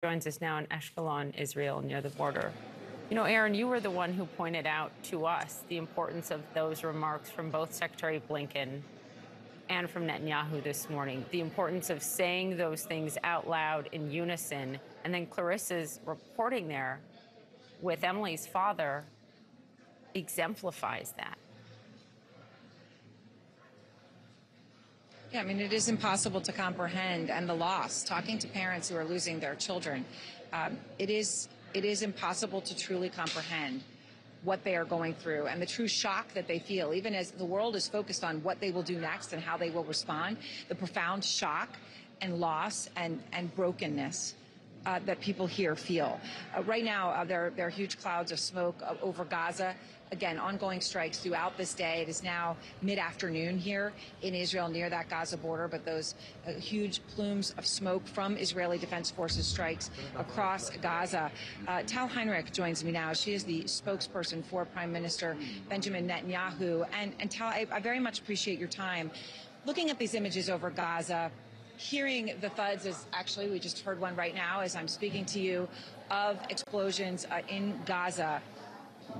Joins us now in Ashkelon, Israel, near the border. You know, Aaron, you were the one who pointed out to us the importance of those remarks from both Secretary Blinken and from Netanyahu this morning, the importance of saying those things out loud in unison. And then Clarissa's reporting there with Emily's father exemplifies that. Yeah, I mean, it is impossible to comprehend, and the loss, talking to parents who are losing their children, it is impossible to truly comprehend what they are going through and the true shock that they feel, even as the world is focused on what they will do next and how they will respond, the profound shock and loss and brokenness that people here feel. Right now, there are huge clouds of smoke over Gaza. Again, ongoing strikes throughout this day. It is now mid-afternoon here in Israel near that Gaza border, but those huge plumes of smoke from Israeli Defense Forces strikes across Gaza. Tal Heinrich joins me now. She is the spokesperson for Prime Minister Benjamin Netanyahu. And Tal, I very much appreciate your time. Looking at these images over Gaza, hearing the thuds, as actually we just heard one right now as I'm speaking to you, of explosions in Gaza.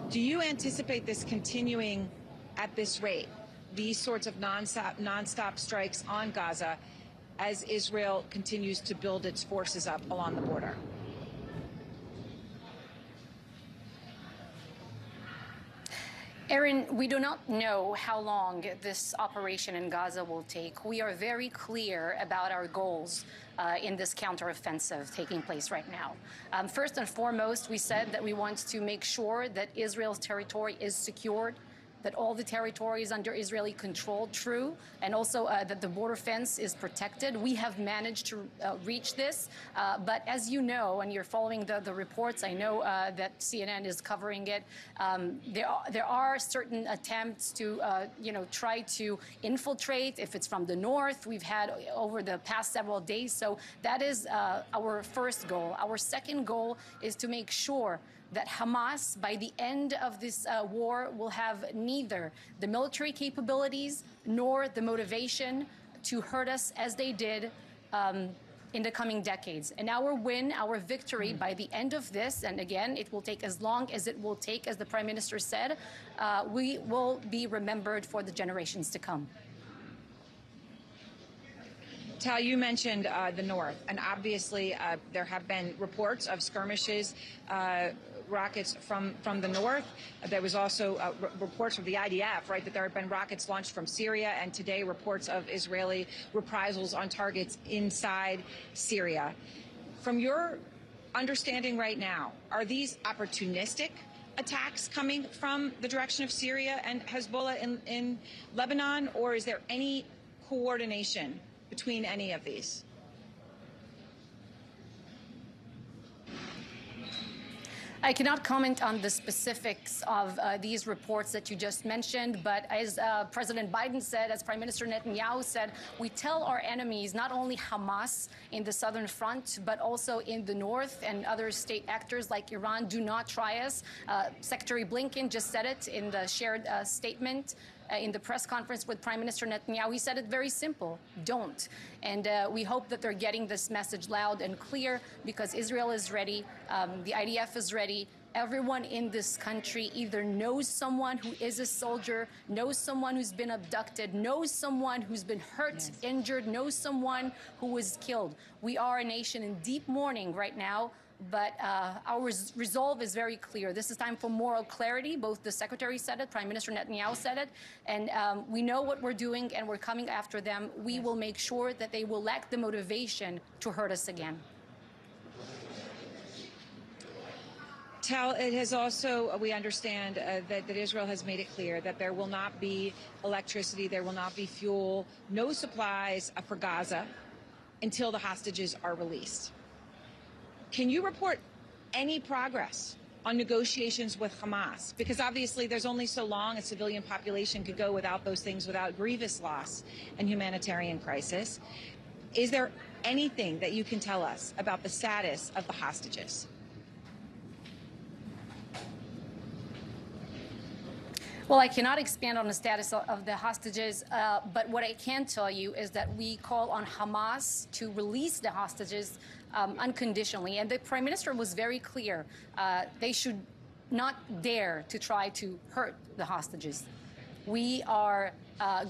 Do you anticipate this continuing at this rate, these sorts of nonstop strikes on Gaza as Israel continues to build its forces up along the border? Aaron, we do not know how long this operation in Gaza will take. We are very clear about our goals in this counteroffensive taking place right now. First and foremost, we said that we want to make sure that Israel's territory is secured, that all the territory is under Israeli control, true, and also that the border fence is protected. We have managed to reach this, but as you know, and you're following the reports, I know that CNN is covering it, there are certain attempts to, try to infiltrate, if it's from the north, we've had over the past several days, so that is our first goal. Our second goal is to make sure that Hamas, by the end of this war, will have neither the military capabilities nor the motivation to hurt us as they did in the coming decades. And our win, our victory by the end of this, and again, it will take as long as it will take, as the Prime Minister said, we will be remembered for the generations to come. Tal, you mentioned the north, and obviously there have been reports of skirmishes, rockets from the north. There was also reports from the IDF, right, that there have been rockets launched from Syria, and today reports of Israeli reprisals on targets inside Syria. From your understanding right now, are these opportunistic attacks coming from the direction of Syria and Hezbollah in Lebanon, or is there any coordination between any of these? I cannot comment on the specifics of these reports that you just mentioned, but as President Biden said, as Prime Minister Netanyahu said, we tell our enemies, not only Hamas in the southern front, but also in the north and other state actors like Iran, do not try us. Secretary Blinken just said it in the shared statement in the press conference with Prime Minister Netanyahu. He said it very simple: don't. And we hope that they're getting this message loud and clear, because Israel is ready, the IDF is ready. Everyone in this country either knows someone who is a soldier, knows someone who's been abducted, knows someone who's been hurt, injured, knows someone who was killed. We are a nation in deep mourning right now, but our resolve is very clear. This is time for moral clarity. Both the Secretary said it, Prime Minister Netanyahu said it, and we know what we're doing, and we're coming after them. We will make sure that they will lack the motivation to hurt us again. Tal, it has also, we understand that Israel has made it clear that there will not be electricity, there will not be fuel, no supplies for Gaza until the hostages are released. Can you report any progress on negotiations with Hamas? Because obviously there's only so long a civilian population could go without those things, without grievous loss and humanitarian crisis. Is there anything that you can tell us about the status of the hostages? Well, I cannot expand on the status of the hostages, but what I can tell you is that we call on Hamas to release the hostages unconditionally. And the Prime Minister was very clear. They should not dare to try to hurt the hostages. We are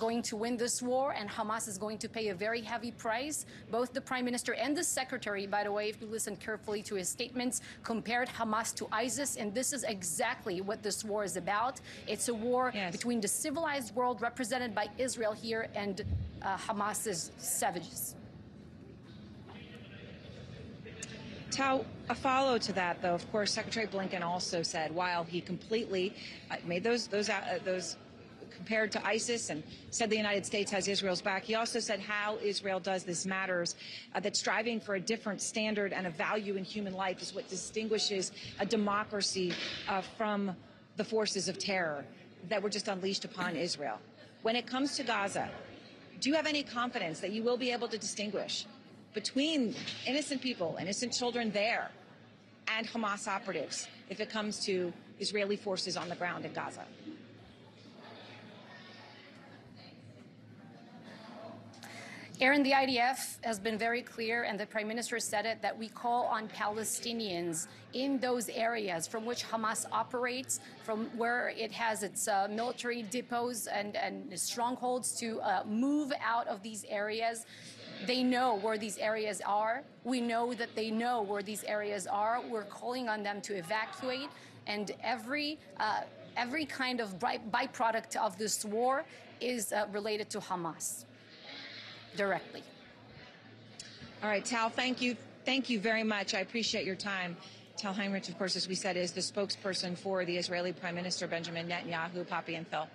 going to win this war, and Hamas is going to pay a very heavy price. Both the Prime Minister and the Secretary, by the way, if you listen carefully to his statements, compared Hamas to ISIS, and this is exactly what this war is about. It's a war between the civilized world represented by Israel here and Hamas's savages. Tao, a follow to that, though, of course, Secretary Blinken also said, while he completely made those compared to ISIS and said the United States has Israel's back, he also said how Israel does this matters, that striving for a different standard and a value in human life is what distinguishes a democracy from the forces of terror that were just unleashed upon Israel. When it comes to Gaza, do you have any confidence that you will be able to distinguish between innocent people, innocent children there, and Hamas operatives if it comes to Israeli forces on the ground in Gaza? Aaron, the IDF has been very clear, and the Prime Minister said it, that we call on Palestinians in those areas from which Hamas operates, from where it has its military depots and strongholds, to move out of these areas. They know where these areas are. We know that they know where these areas are. We're calling on them to evacuate, and every kind of byproduct of this war is related to Hamas directly. All right, Tal, thank you. Thank you very much. I appreciate your time. Tal Heinrich, of course, as we said, is the spokesperson for the Israeli Prime Minister Benjamin Netanyahu. Poppy and Phil.